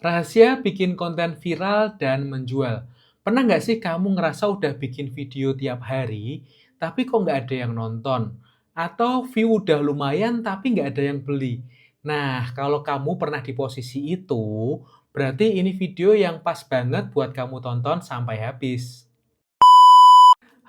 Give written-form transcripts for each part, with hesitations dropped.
Rahasia bikin konten viral dan menjual. Pernah nggak sih kamu ngerasa udah bikin video tiap hari, tapi kok nggak ada yang nonton? Atau view udah lumayan tapi nggak ada yang beli? Nah, kalau kamu pernah di posisi itu, berarti ini video yang pas banget buat kamu tonton sampai habis.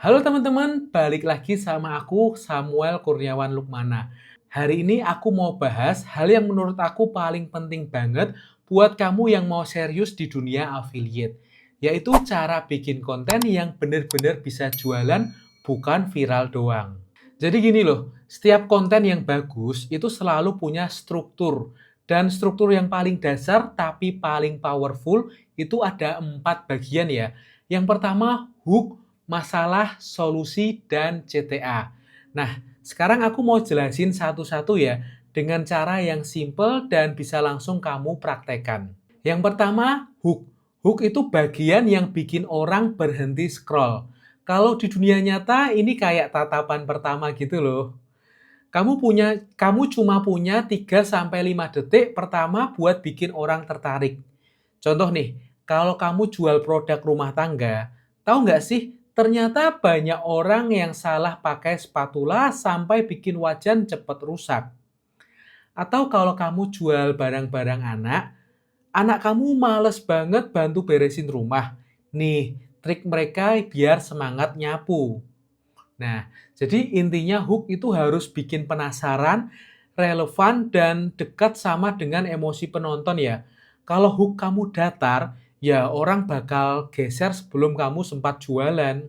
Halo teman-teman, balik lagi sama aku Samuel Kurniawan Lukmana. Hari ini aku mau bahas hal yang menurut aku paling penting banget buat kamu yang mau serius di dunia affiliate, yaitu cara bikin konten yang benar-benar bisa jualan, bukan viral doang. Jadi gini loh, setiap konten yang bagus itu selalu punya struktur. Dan struktur yang paling dasar tapi paling powerful itu ada 4 bagian ya. Yang pertama, hook, masalah, solusi, dan CTA. Nah, sekarang aku mau jelasin satu-satu ya, dengan cara yang simple dan bisa langsung kamu praktekkan. Yang pertama, hook. Hook itu bagian yang bikin orang berhenti scroll. Kalau di dunia nyata ini kayak tatapan pertama gitu loh. Kamu cuma punya 3 sampai 5 detik pertama buat bikin orang tertarik. Contoh nih, kalau kamu jual produk rumah tangga, tahu nggak sih, ternyata banyak orang yang salah pakai spatula sampai bikin wajan cepat rusak. Atau kalau kamu jual barang-barang anak, anak kamu males banget bantu beresin rumah. Nih, trik mereka biar semangat nyapu. Nah, jadi intinya hook itu harus bikin penasaran, relevan, dan dekat sama dengan emosi penonton ya. Kalau hook kamu datar, ya orang bakal geser sebelum kamu sempat jualan.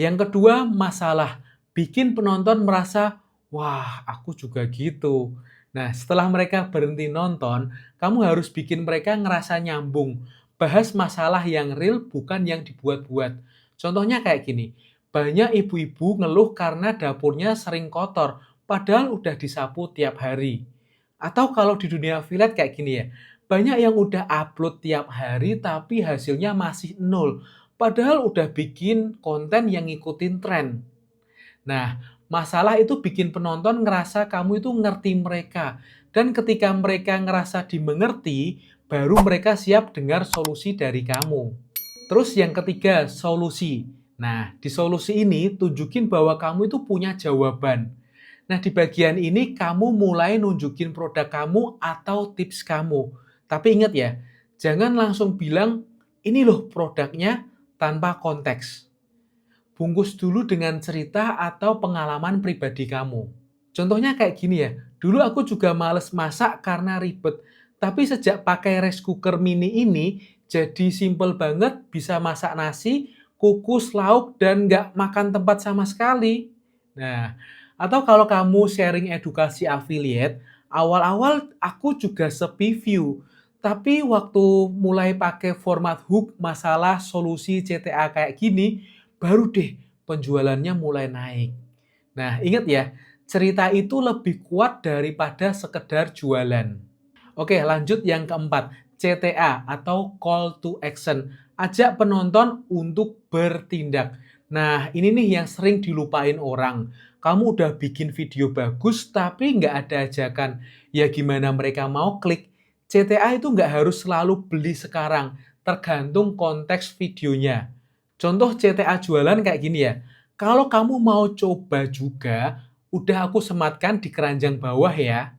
Yang kedua, masalah. Bikin penonton merasa, wah aku juga gitu. Nah, setelah mereka berhenti nonton, kamu harus bikin mereka ngerasa nyambung. Bahas masalah yang real, bukan yang dibuat-buat. Contohnya kayak gini, banyak ibu-ibu ngeluh karena dapurnya sering kotor, padahal udah disapu tiap hari. Atau kalau di dunia affiliate kayak gini ya, banyak yang udah upload tiap hari tapi hasilnya masih nol. Padahal udah bikin konten yang ngikutin tren. Nah, masalah itu bikin penonton ngerasa kamu itu ngerti mereka. Dan ketika mereka ngerasa dimengerti, baru mereka siap dengar solusi dari kamu. Terus yang ketiga, solusi. Nah, di solusi ini tunjukin bahwa kamu itu punya jawaban. Nah, di bagian ini kamu mulai nunjukin produk kamu atau tips kamu. Tapi ingat ya, jangan langsung bilang, ini loh produknya tanpa konteks. Bungkus dulu dengan cerita atau pengalaman pribadi kamu. Contohnya kayak gini ya, dulu aku juga males masak karena ribet. Tapi sejak pakai rice cooker mini ini, jadi simple banget, bisa masak nasi, kukus, lauk, dan nggak makan tempat sama sekali. Nah, atau kalau kamu sharing edukasi affiliate, awal-awal aku juga sepi view. Tapi waktu mulai pakai format hook, masalah, solusi, CTA kayak gini, baru deh penjualannya mulai naik. Nah, ingat ya, cerita itu lebih kuat daripada sekedar jualan. Oke, lanjut yang keempat, CTA atau call to action. Ajak penonton untuk bertindak. Nah, ini nih yang sering dilupain orang. Kamu udah bikin video bagus tapi nggak ada ajakan. Ya gimana mereka mau klik? CTA itu nggak harus selalu beli sekarang, tergantung konteks videonya. Contoh CTA jualan kayak gini ya. Kalau kamu mau coba juga, udah aku sematkan di keranjang bawah ya.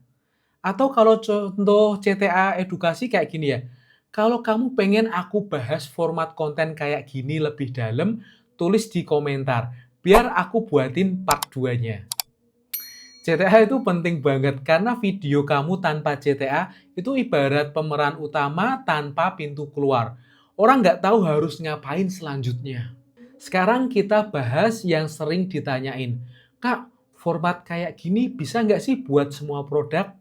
Atau kalau contoh CTA edukasi kayak gini ya, kalau kamu pengen aku bahas format konten kayak gini lebih dalam, tulis di komentar, biar aku buatin part 2-nya. CTA itu penting banget karena video kamu tanpa CTA itu ibarat pemeran utama tanpa pintu keluar. Orang nggak tahu harus ngapain selanjutnya. Sekarang kita bahas yang sering ditanyain. Kak, format kayak gini bisa nggak sih buat semua produk?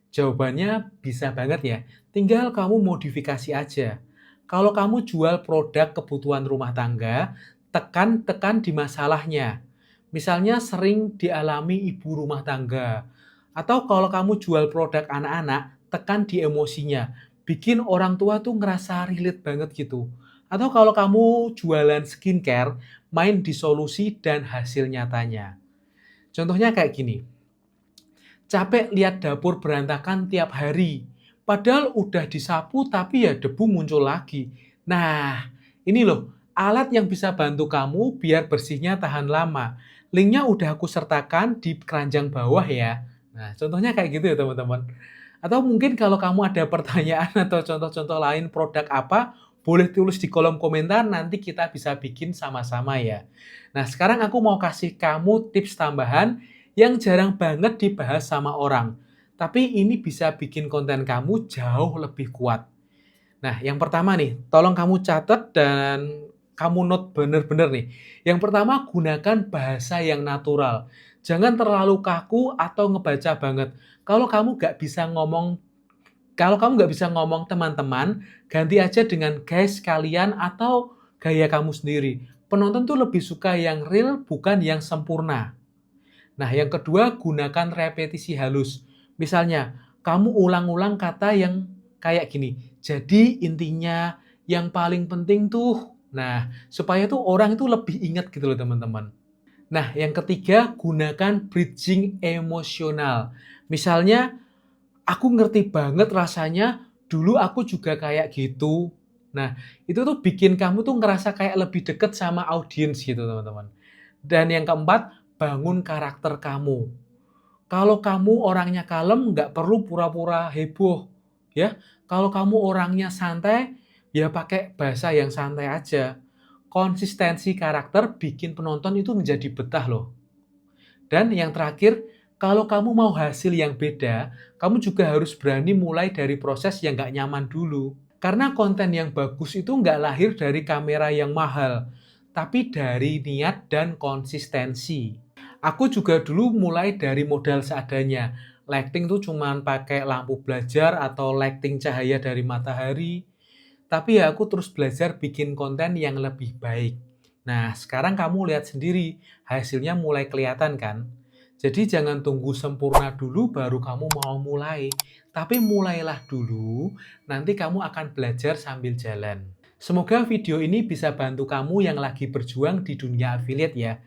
Jawabannya bisa banget ya, tinggal kamu modifikasi aja. Kalau kamu jual produk kebutuhan rumah tangga, tekan-tekan di masalahnya. Misalnya sering dialami ibu rumah tangga. Atau kalau kamu jual produk anak-anak, tekan di emosinya. Bikin orang tua tuh ngerasa relate banget gitu. Atau kalau kamu jualan skincare, main di solusi dan hasil nyatanya. Contohnya kayak gini. Capek lihat dapur berantakan tiap hari. Padahal udah disapu tapi ya debu muncul lagi. Nah, ini loh alat yang bisa bantu kamu biar bersihnya tahan lama. Linknya udah aku sertakan di keranjang bawah ya. Nah, contohnya kayak gitu ya teman-teman. Atau mungkin kalau kamu ada pertanyaan atau contoh-contoh lain produk apa, boleh tulis di kolom komentar, nanti kita bisa bikin sama-sama ya. Nah, sekarang aku mau kasih kamu tips tambahan yang jarang banget dibahas sama orang. Tapi ini bisa bikin konten kamu jauh lebih kuat. Nah, yang pertama nih, tolong kamu catat dan kamu note bener-bener nih. Yang pertama, gunakan bahasa yang natural. Jangan terlalu kaku atau ngebaca banget. Kalau kamu nggak bisa ngomong kalau kamu nggak bisa ngomong teman-teman, ganti aja dengan guys kalian atau gaya kamu sendiri. Penonton tuh lebih suka yang real, bukan yang sempurna. Nah, yang kedua, gunakan repetisi halus. Misalnya, kamu ulang-ulang kata yang kayak gini. Jadi, intinya yang paling penting tuh, nah, supaya tuh orang itu lebih ingat gitu loh teman-teman. Nah, yang ketiga, gunakan bridging emosional. Misalnya, aku ngerti banget rasanya, dulu aku juga kayak gitu. Nah, itu tuh bikin kamu tuh ngerasa kayak lebih deket sama audiens gitu, teman-teman. Dan yang keempat, bangun karakter kamu. Kalau kamu orangnya kalem, nggak perlu pura-pura heboh, ya. Kalau kamu orangnya santai, ya pakai bahasa yang santai aja. Konsistensi karakter bikin penonton itu menjadi betah loh. Dan yang terakhir, kalau kamu mau hasil yang beda, kamu juga harus berani mulai dari proses yang nggak nyaman dulu. Karena konten yang bagus itu nggak lahir dari kamera yang mahal, tapi dari niat dan konsistensi. Aku juga dulu mulai dari modal seadanya. Lighting tuh cuman pakai lampu belajar atau lighting cahaya dari matahari. Tapi ya aku terus belajar bikin konten yang lebih baik. Nah, sekarang kamu lihat sendiri, hasilnya mulai kelihatan kan? Jadi jangan tunggu sempurna dulu baru kamu mau mulai. Tapi mulailah dulu, nanti kamu akan belajar sambil jalan. Semoga video ini bisa bantu kamu yang lagi berjuang di dunia affiliate ya.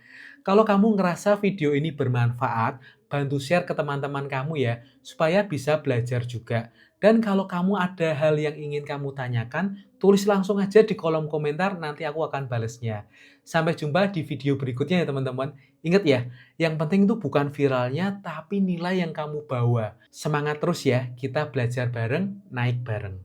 Kalau kamu ngerasa video ini bermanfaat, bantu share ke teman-teman kamu ya, supaya bisa belajar juga. Dan kalau kamu ada hal yang ingin kamu tanyakan, tulis langsung aja di kolom komentar, nanti aku akan balesnya. Sampai jumpa di video berikutnya ya teman-teman. Ingat ya, yang penting itu bukan viralnya, tapi nilai yang kamu bawa. Semangat terus ya, kita belajar bareng, naik bareng.